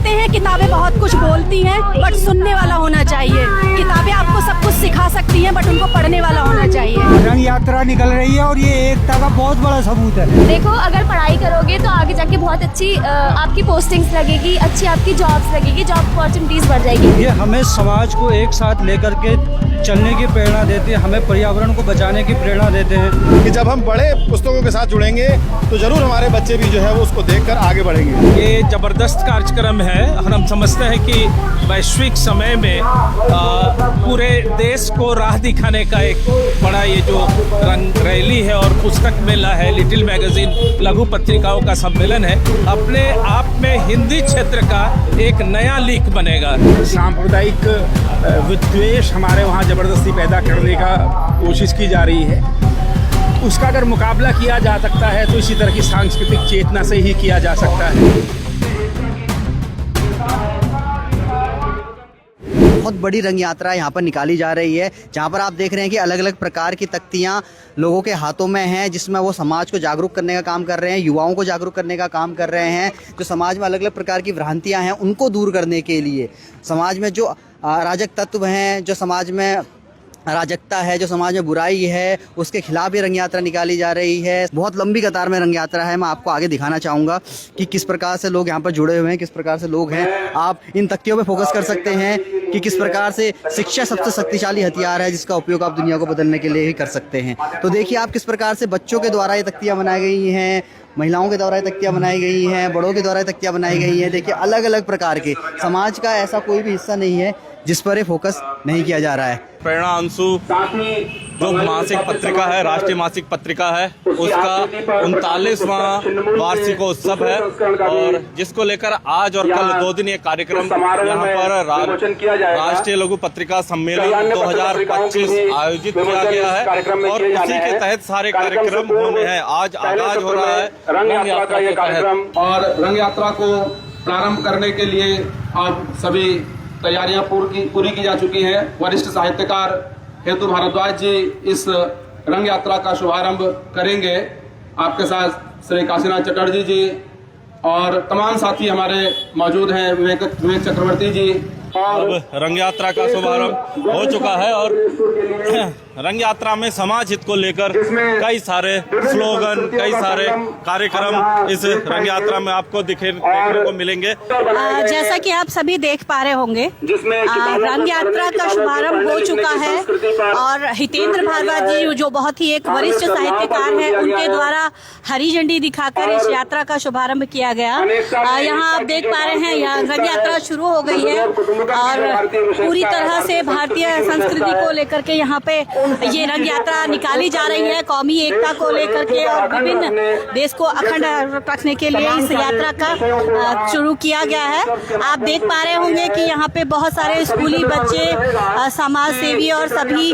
कहते हैं किताबें बहुत कुछ बोलती हैं, बट सुनने वाला होना चाहिए। किताबें आपको सब कुछ सिखा सकती हैं, बट उनको पढ़ने वाला होना चाहिए। रंग यात्रा निकल रही है और ये एकता का बहुत बड़ा सबूत है। देखो, अगर पढ़ाई करोगे तो आगे जाके बहुत अच्छी आपकी पोस्टिंग्स लगेगी, अच्छी आपकी जॉब्स लगेगी, जॉब अपॉर्चुनिटीज बढ़ जाएगी। ये हमें समाज को एक साथ लेकर के चलने की प्रेरणा देते हैं, हमें पर्यावरण को बचाने की प्रेरणा देते हैं कि जब हम बड़े पुस्तकों के साथ जुड़ेंगे तो जरूर हमारे बच्चे भी जो है वो उसको देखकर आगे बढ़ेंगे। ये जबरदस्त कार्यक्रम है और हम समझते हैं कि वैश्विक समय में पूरे देश को राह दिखाने का एक बड़ा ये जो रंग रैली है और पुस्तक मेला है, लिटिल मैगजीन लघु पत्रिकाओं का सम्मेलन है, अपने आप में हिंदी क्षेत्र का एक नया लीक बनेगा। सांप्रदायिक विद्वेष हमारे वहाँ जबरदस्ती पैदा करने का कोशिश की जा रही है, उसका अगर मुकाबला किया जा सकता है तो इसी तरह की सांस्कृतिक चेतना से ही किया जा सकता है। बहुत बड़ी रंग यात्रा यहाँ पर निकाली जा रही है, जहाँ पर आप देख रहे हैं कि अलग अलग प्रकार की तख्तियाँ लोगों के हाथों में हैं, जिसमें वो समाज को जागरूक करने का काम कर रहे हैं, युवाओं को जागरूक करने का काम कर रहे हैं। जो समाज में अलग अलग प्रकार की भ्रांतियाँ हैं उनको दूर करने के लिए, समाज में जो अराजक तत्व हैं, जो समाज में अराजकता है, जो समाज में बुराई है, उसके खिलाफ भी रंग यात्रा निकाली जा रही है। बहुत लंबी कतार में रंग यात्रा है। मैं आपको आगे दिखाना चाहूँगा कि किस प्रकार से लोग यहाँ पर जुड़े हुए हैं, किस प्रकार से लोग हैं। आप इन तख्तियों पे फोकस कर सकते हैं कि किस प्रकार से शिक्षा सबसे शक्तिशाली हथियार है, जिसका उपयोग आप दुनिया को बदलने के लिए ही कर सकते हैं। तो देखिए आप किस प्रकार से बच्चों के द्वारा ये तख्तियाँ बनाई गई हैं, महिलाओं के द्वारा तख्तियाँ बनाई गई हैं, बड़ों के द्वारा तख्तियाँ बनाई गई हैं। देखिए अलग अलग प्रकार के, समाज का ऐसा कोई भी हिस्सा नहीं है जिस पर ये फोकस नहीं किया जा रहा है। प्रेरणा अंशु जो मासिक पत्रिका है, राष्ट्रीय मासिक पत्रिका है, उसका 39वां वार्षिकोत्सव है और जिसको लेकर आज और कल 2 दिन ये कार्यक्रम यहाँ पर राष्ट्रीय लघु पत्रिका सम्मेलन 2025 आयोजित किया गया है और उसी के तहत सारे कार्यक्रम होने हैं। आज आगाज हो रहा है रंग यात्रा के तहत और रंग यात्रा को प्रारंभ करने के लिए अब सभी तैयारियां पूरी की जा चुकी हैं। वरिष्ठ साहित्यकार हेतु भारद्वाज जी इस रंग यात्रा का शुभारंभ करेंगे। आपके साथ श्री काशीनाथ चटर्जी जी और तमाम साथी हमारे मौजूद हैं, विवेक चक्रवर्ती जी। अब रंग यात्रा का शुभारंभ हो चुका है और रंग यात्रा में समाज हित को लेकर कई सारे स्लोगन, कई सारे कार्यक्रम इस रंग यात्रा में आपको देखने को मिलेंगे। जैसा कि आप सभी देख पा रहे होंगे, रंग यात्रा का शुभारंभ हो चुका है और हितेंद्र भारद्वाज जी जो बहुत ही एक वरिष्ठ साहित्यकार हैं, उनके द्वारा हरी झंडी दिखाकर इस यात्रा का शुभारंभ किया गया। यहाँ आप देख पा रहे हैं, यहाँ रंग यात्रा शुरू हो गई है और पूरी तरह से भारतीय संस्कृति को लेकर के यहाँ पे ये रंग यात्रा निकाली जा रही है, कौमी एकता को लेकर के और विभिन्न देश को अखंड रखने के लिए इस यात्रा का शुरू किया गया है। आप देख पा रहे होंगे कि यहाँ पे बहुत सारे स्कूली बच्चे, समाज सेवी और सभी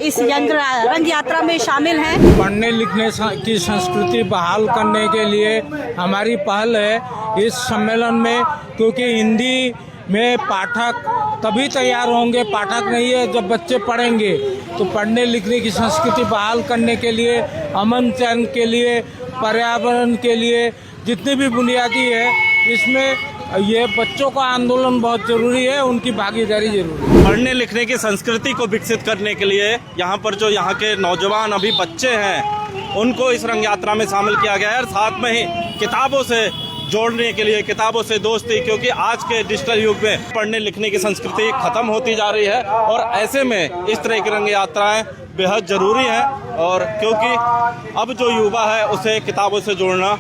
इस रंग यात्रा में शामिल हैं। पढ़ने लिखने की संस्कृति बहाल करने के लिए हमारी पहल है इस सम्मेलन में, क्योंकि हिंदी में पाठक तभी तैयार होंगे, पाठक नहीं है जब बच्चे पढ़ेंगे। तो पढ़ने लिखने की संस्कृति बहाल करने के लिए, अमन चैन के लिए, पर्यावरण के लिए जितनी भी बुनियादी है, इसमें ये बच्चों का आंदोलन बहुत जरूरी है, उनकी भागीदारी जरूरी है। पढ़ने लिखने की संस्कृति को विकसित करने के लिए यहाँ पर जो यहाँ के नौजवान अभी बच्चे हैं उनको इस रंग यात्रा में शामिल किया गया है और साथ में ही किताबों से जोड़ने के लिए, किताबों से दोस्ती, क्योंकि आज के डिजिटल युग में पढ़ने लिखने की संस्कृति खत्म होती जा रही है और ऐसे में इस तरह की रंग यात्राएं बेहद जरूरी हैं और क्योंकि अब जो युवा है उसे किताबों से जोड़ना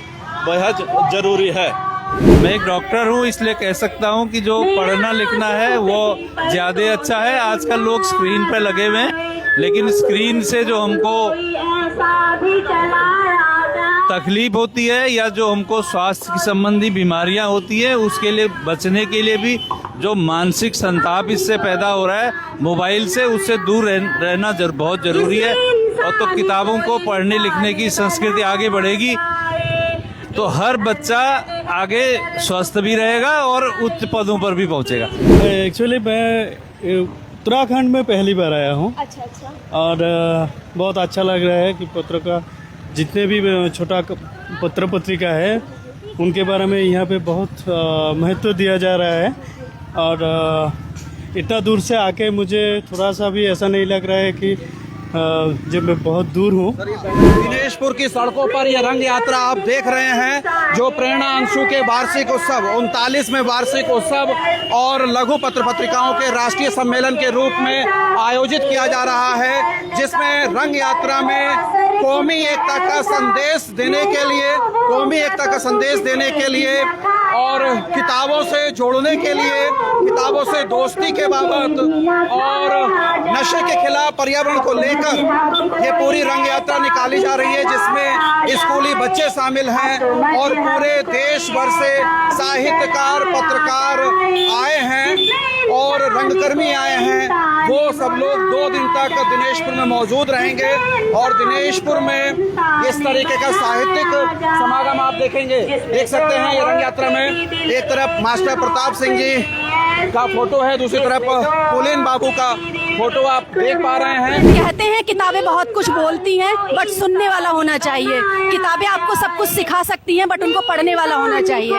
बेहद जरूरी है। मैं एक डॉक्टर हूँ, इसलिए कह सकता हूँ कि जो पढ़ना लिखना है वो ज़्यादा अच्छा है। आजकल लोग स्क्रीन पे लगे हुए हैं, लेकिन स्क्रीन से जो हमको तकलीफ होती है या जो हमको स्वास्थ्य की संबंधी बीमारियां होती है, उसके लिए बचने के लिए भी जो मानसिक संताप इससे पैदा हो रहा है मोबाइल से, उससे दूर रहना बहुत जरूरी है। और तो किताबों को पढ़ने लिखने की संस्कृति आगे बढ़ेगी तो हर बच्चा आगे स्वस्थ भी रहेगा और उच्च पदों पर भी पहुंचेगा। एक्चुअली मैं उत्तराखंड में पहली बार आया हूँ। अच्छा। और बहुत अच्छा लग रहा है कि पत्र का जितने भी छोटा पत्र पत्रिका है उनके बारे में यहाँ पे बहुत महत्व दिया जा रहा है। और इतना दूर से आके मुझे थोड़ा सा भी ऐसा नहीं लग रहा है कि जब मैं बहुत दूर हूँ। दिनेशपुर की सड़कों पर यह रंग यात्रा आप देख रहे हैं, जो प्रेरणा अंशु के वार्षिक उत्सव 39वें वार्षिक उत्सव और लघु पत्र पत्रिकाओं के राष्ट्रीय सम्मेलन के रूप में आयोजित किया जा रहा है, जिसमें रंग यात्रा में कौमी एकता का संदेश देने के लिए और किताबों से जोड़ने के लिए, किताबों से दोस्ती के बाबत और नशे के खिलाफ पर्यावरण को लेकर ये पूरी रंग यात्रा निकाली जा रही है, जिसमें स्कूली बच्चे शामिल हैं और पूरे देश भर से साहित्यकार, पत्रकार आए हैं और रंगकर्मी आए हैं। वो सब लोग 2 दिन तक दिनेशपुर में मौजूद रहेंगे और दिनेशपुर में इस तरीके का साहित्यिक समागम आप देखेंगे। देख सकते हैं ये रंग यात्रा में एक तरफ मास्टर प्रताप सिंह जी का फोटो है, दूसरी तरफ पुलिन बाबू का फोटो आप देख पा रहे हैं। कहते हैं किताबें बहुत कुछ बोलती हैं, बट सुनने वाला होना चाहिए। किताबें आपको सब कुछ सिखा सकती हैं, बट उनको पढ़ने वाला होना चाहिए।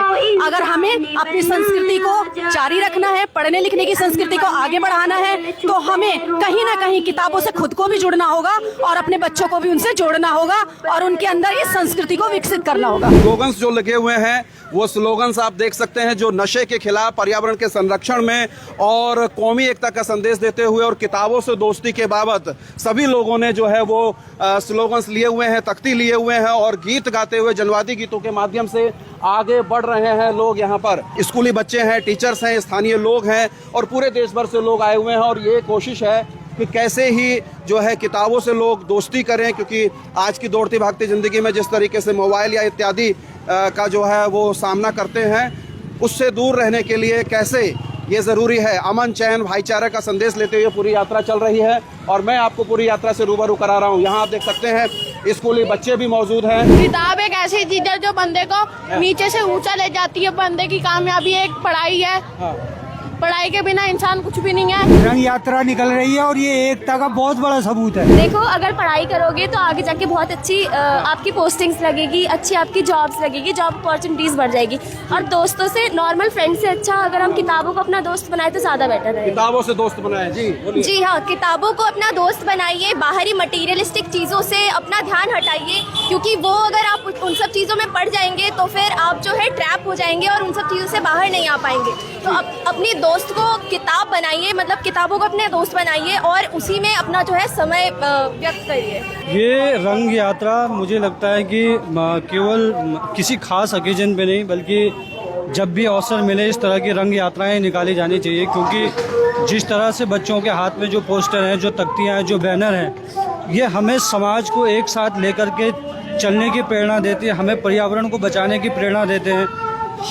अगर हमें अपनी संस्कृति को जारी रखना है, पढ़ने लिखने की संस्कृति को आगे बढ़ाना है, तो हमें कहीं ना कहीं किताबों से खुद को भी जुड़ना होगा और अपने बच्चों को भी उनसे जोड़ना होगा और उनके अंदर इस संस्कृति को विकसित करना होगा। स्लोगन्स जो लगे हुए हैं वो स्लोगन्स आप देख सकते हैं, जो नशे के खिलाफ, पर्यावरण के संरक्षण में और कौमी एकता का संदेश देते हुए और किताबों से दोस्ती के बाबत सभी लोगों ने जो है वो स्लोगन्स लिए हुए हैं, तख्ती लिए हुए हैं और गीत गाते हुए जनवादी गीतों के माध्यम से आगे बढ़ रहे हैं लोग। यहाँ पर स्कूली बच्चे हैं, टीचर्स हैं, स्थानीय लोग हैं और पूरे देश भर से लोग आए हुए हैं और ये कोशिश है कि कैसे ही जो है किताबों से लोग दोस्ती करें, क्योंकि आज की दौड़ती भागती ज़िंदगी में जिस तरीके से मोबाइल या इत्यादि का जो है वो सामना करते हैं, उससे दूर रहने के लिए कैसे ये ज़रूरी है। अमन, चैन, भाईचारे का संदेश लेते हुए पूरी यात्रा चल रही है और मैं आपको पूरी यात्रा से रूबरू करा रहा हूँ। यहाँ आप देख सकते हैं स्कूली बच्चे भी मौजूद हैं। किताब एक ऐसी चीज है जो बंदे को नीचे से ऊंचा ले जाती है। बंदे की कामयाबी एक पढ़ाई है। पढ़ाई के बिना इंसान कुछ भी नहीं है। रंग यात्रा निकल रही है और ये एकता का बहुत बड़ा सबूत है। देखो, अगर पढ़ाई करोगे तो आगे जाके बहुत अच्छी आपकी पोस्टिंग्स लगेगी, अच्छी आपकी जॉब्स लगेगी, जॉब अपॉर्चुनिटीज बढ़ जाएगी। और दोस्तों से, नॉर्मल फ्रेंड से अच्छा अगर हम किताबों को अपना दोस्त बनाए तो ज्यादा बेटर है। किताबों से दोस्त बनाए। जी हाँ, किताबों को अपना दोस्त बनाइए। बाहरी मटीरियलिस्टिक चीजों से अपना ध्यान हटाइए, क्योंकि वो अगर आप उन सब चीजों में पड़ जाएंगे तो फिर आप जो है ट्रैप हो जाएंगे और उन सब चीजों से बाहर नहीं आ पाएंगे। तो अपनी दोस्त को किताब बनाइए, मतलब किताबों को अपने दोस्त बनाइए और उसी में अपना जो है समय व्यक्त करिए। ये रंग यात्रा मुझे लगता है कि केवल किसी खास ओकेजन पे नहीं, बल्कि जब भी अवसर मिले इस तरह की रंग यात्राएं निकाली जानी चाहिए, क्योंकि जिस तरह से बच्चों के हाथ में जो पोस्टर हैं, जो तख्तियाँ हैं, जो बैनर हैं, ये हमें समाज को एक साथ लेकर के चलने की प्रेरणा देती है, हमें पर्यावरण को बचाने की प्रेरणा देते हैं,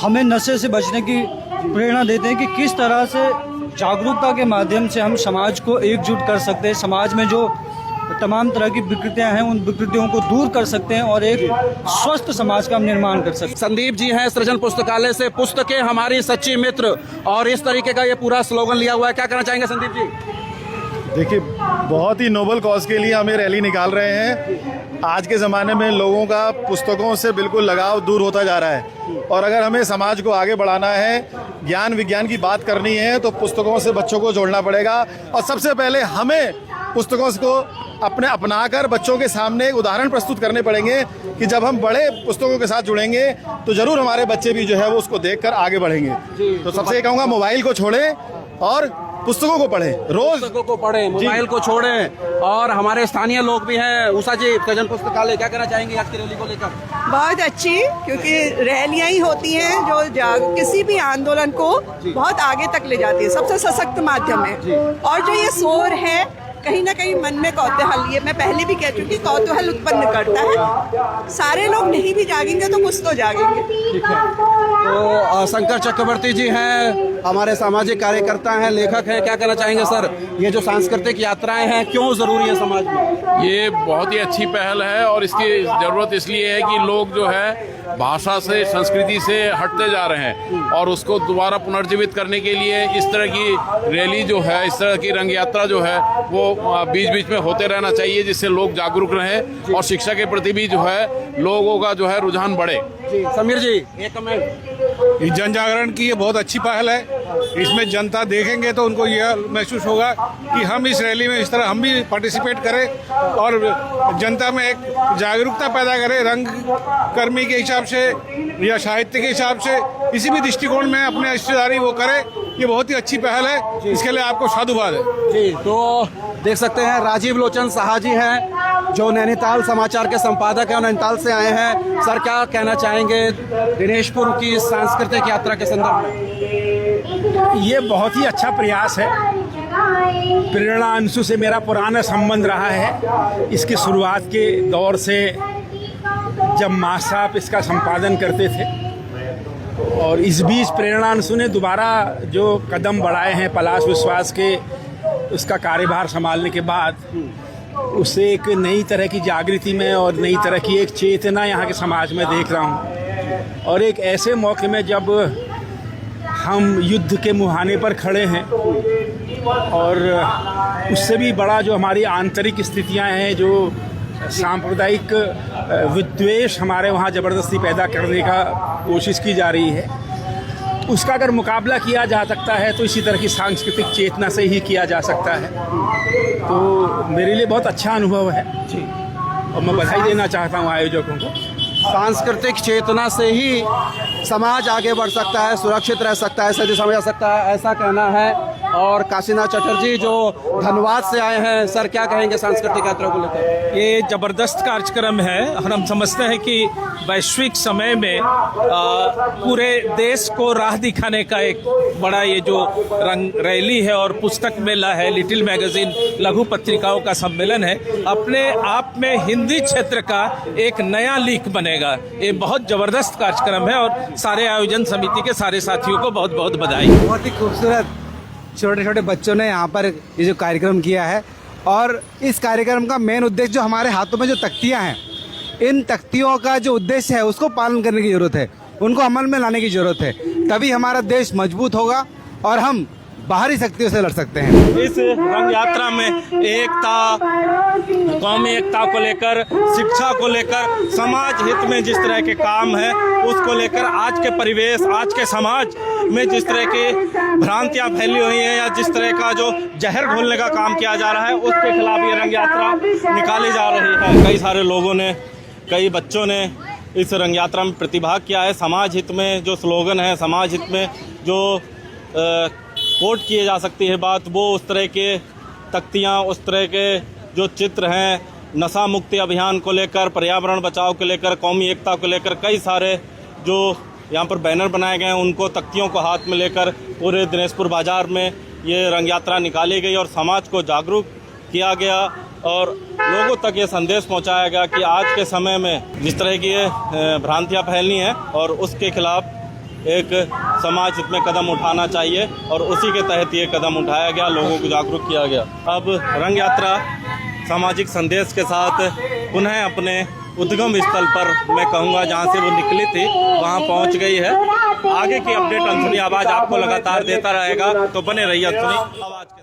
हमें नशे से बचने की प्रेरणा देते हैं कि किस तरह से जागरूकता के माध्यम से हम समाज को एकजुट कर सकते हैं, समाज में जो तमाम तरह की विकृतियां हैं उन विकृतियों को दूर कर सकते हैं और एक स्वस्थ समाज का निर्माण कर सकते हैं। संदीप जी हैं सृजन पुस्तकालय से, पुस्तकें हमारी सच्ची मित्र, और इस तरीके का ये पूरा स्लोगन लिया हुआ है। क्या कहना चाहेंगे संदीप जी? देखिए, बहुत ही नोबल कॉज के लिए हम ये रैली निकाल रहे हैं। आज के ज़माने में लोगों का पुस्तकों से बिल्कुल लगाव दूर होता जा रहा है और अगर हमें समाज को आगे बढ़ाना है, ज्ञान विज्ञान की बात करनी है, तो पुस्तकों से बच्चों को जोड़ना पड़ेगा और सबसे पहले हमें पुस्तकों को अपनाकर बच्चों के सामने एक उदाहरण प्रस्तुत करने पड़ेंगे कि जब हम बड़े पुस्तकों के साथ जुड़ेंगे तो ज़रूर हमारे बच्चे भी जो है वो उसको देखकर आगे बढ़ेंगे। तो सबसे ये कहूँगा, मोबाइल को छोड़ें और पुस्तकों को पढ़ें, रोज पुस्तकों को पढ़ें, मोबाइल को छोड़ें। और हमारे स्थानीय लोग भी हैं। उषा जी, सृजन पुस्तकालय, क्या कहना चाहेंगे आज की रैली को लेकर? बहुत अच्छी, क्योंकि रैलियां ही होती हैं जो किसी भी आंदोलन को बहुत आगे तक ले जाती है, सबसे सशक्त माध्यम है। और जो ये शोर है कहीं ना कहीं मन में कौतूहल, ये मैं पहले भी कह चुकी, कौतूहल उत्पन्न करता है। सारे लोग नहीं भी जागेंगे तो कुछ तो जागेंगे। ठीक है। तो शंकर चक्रवर्ती जी हैं, हमारे सामाजिक कार्यकर्ता हैं, लेखक हैं, क्या कहना चाहेंगे सर? ये जो सांस्कृतिक यात्राएं हैं क्यों जरूरी है समाज में? ये बहुत ही अच्छी पहल है और इसकी ज़रूरत इसलिए है कि लोग जो है भाषा से, संस्कृति से हटते जा रहे हैं और उसको दोबारा पुनर्जीवित करने के लिए इस तरह की रैली जो है, इस तरह की रंग यात्रा जो है वो बीच बीच में होते रहना चाहिए, जिससे लोग जागरूक रहें और शिक्षा के प्रति भी जो है लोगों का जो है रुझान बढ़े। समीर जी, एक कमेंट। इस जन जागरण की ये बहुत अच्छी पहल है। इसमें जनता देखेंगे तो उनको यह महसूस होगा कि हम इस रैली में इस तरह हम भी पार्टिसिपेट करें और जनता में एक जागरूकता पैदा करें, रंग कर्मी के हिसाब से या साहित्य के हिसाब से किसी भी दृष्टिकोण में अपने हिस्सेदारी वो करे। ये बहुत ही अच्छी पहल है, इसके लिए आपको साधुवाद है जी। तो देख सकते हैं राजीव लोचन साहा जी हैं जो नैनीताल समाचार के संपादक हैं और नैनीताल से आए हैं। सर, क्या कहना चाहेंगे दिनेशपुर की सांस्कृतिक यात्रा के संदर्भ में? ये बहुत ही अच्छा प्रयास है। प्रेरणा अंशु से मेरा पुराना संबंध रहा है। इसकी शुरुआत के दौर से जब माँ साहब इसका संपादन करते थे और इस बीच प्रेरणा अंशु ने दोबारा जो कदम बढ़ाए हैं पलाश विश्वास के उसका कार्यभार संभालने के बाद, उससे एक नई तरह की जागृति में और नई तरह की एक चेतना यहाँ के समाज में देख रहा हूँ। और एक ऐसे मौके में जब हम युद्ध के मुहाने पर खड़े हैं और उससे भी बड़ा जो हमारी आंतरिक स्थितियाँ हैं, जो सांप्रदायिक विद्वेष हमारे वहाँ ज़बरदस्ती पैदा करने का कोशिश की जा रही है, उसका अगर मुकाबला किया जा सकता है तो इसी तरह की सांस्कृतिक चेतना से ही किया जा सकता है। तो मेरे लिए बहुत अच्छा अनुभव है जी, और मैं बधाई देना चाहता हूँ आयोजकों को। सांस्कृतिक चेतना से ही समाज आगे बढ़ सकता है, सुरक्षित रह सकता है, सही समझ सकता है, ऐसा कहना है। और काशीनाथ चटर्जी जो धनबाद से आए हैं, सर क्या कहेंगे सांस्कृतिक यात्रा को लेकर? ये जबरदस्त कार्यक्रम है और हम समझते हैं कि वैश्विक समय में पूरे देश को राह दिखाने का एक बड़ा ये जो रंग रैली है और पुस्तक मेला है, लिटिल मैगजीन लघु पत्रिकाओं का सम्मेलन है, अपने आप में हिंदी क्षेत्र का एक नया लीक बनेगा। ये बहुत जबरदस्त कार्यक्रम है और सारे आयोजन समिति के सारे साथियों को बहुत बहुत बधाई। बहुत ही खूबसूरत छोटे छोटे बच्चों ने यहाँ पर ये जो कार्यक्रम किया है और इस कार्यक्रम का मेन उद्देश्य जो हमारे हाथों में जो तख्तियाँ हैं, इन तख्तियों का जो उद्देश्य है उसको पालन करने की ज़रूरत है, उनको अमल में लाने की ज़रूरत है, तभी हमारा देश मजबूत होगा और हम बाहरी शक्तियों से लड़ सकते हैं। इस रंग यात्रा में एकता, कौमी एकता को लेकर, शिक्षा को लेकर, समाज हित में जिस तरह के काम है उसको लेकर, आज के परिवेश, आज के समाज में जिस तरह की भ्रांतियां फैली हुई हैं या जिस तरह का जो जहर घोलने का काम किया जा रहा है, उसके खिलाफ ये रंग यात्रा निकाली जा रही है। कई सारे लोगों ने, कई बच्चों ने इस रंग यात्रा में प्रतिभाग किया है। समाज हित में जो स्लोगन है, समाज हित में जो कोट किए जा सकती है बात, वो उस तरह के तख्तियाँ, उस तरह के जो चित्र हैं, नशा मुक्ति अभियान को लेकर, पर्यावरण बचाव को लेकर, कौमी एकता को लेकर कई सारे जो यहाँ पर बैनर बनाए गए हैं, उनको तख्तियों को हाथ में लेकर पूरे दिनेशपुर बाज़ार में ये रंग यात्रा निकाली गई और समाज को जागरूक किया गया और लोगों तक ये संदेश पहुँचाया गया कि आज के समय में जिस तरह की ये भ्रांतियाँ फैलनी हैं और उसके खिलाफ एक समाज हित में कदम उठाना चाहिए और उसी के तहत ये कदम उठाया गया, लोगों को जागरूक किया गया। अब रंग यात्रा सामाजिक संदेश के साथ पुनः अपने उद्गम स्थल पर, मैं कहूँगा जहाँ से वो निकली थी वहाँ पहुँच गई है। आगे की अपडेट अनसुनी आवाज़ आपको लगातार देता रहेगा, तो बने रहिए अनसुनी आवाज़।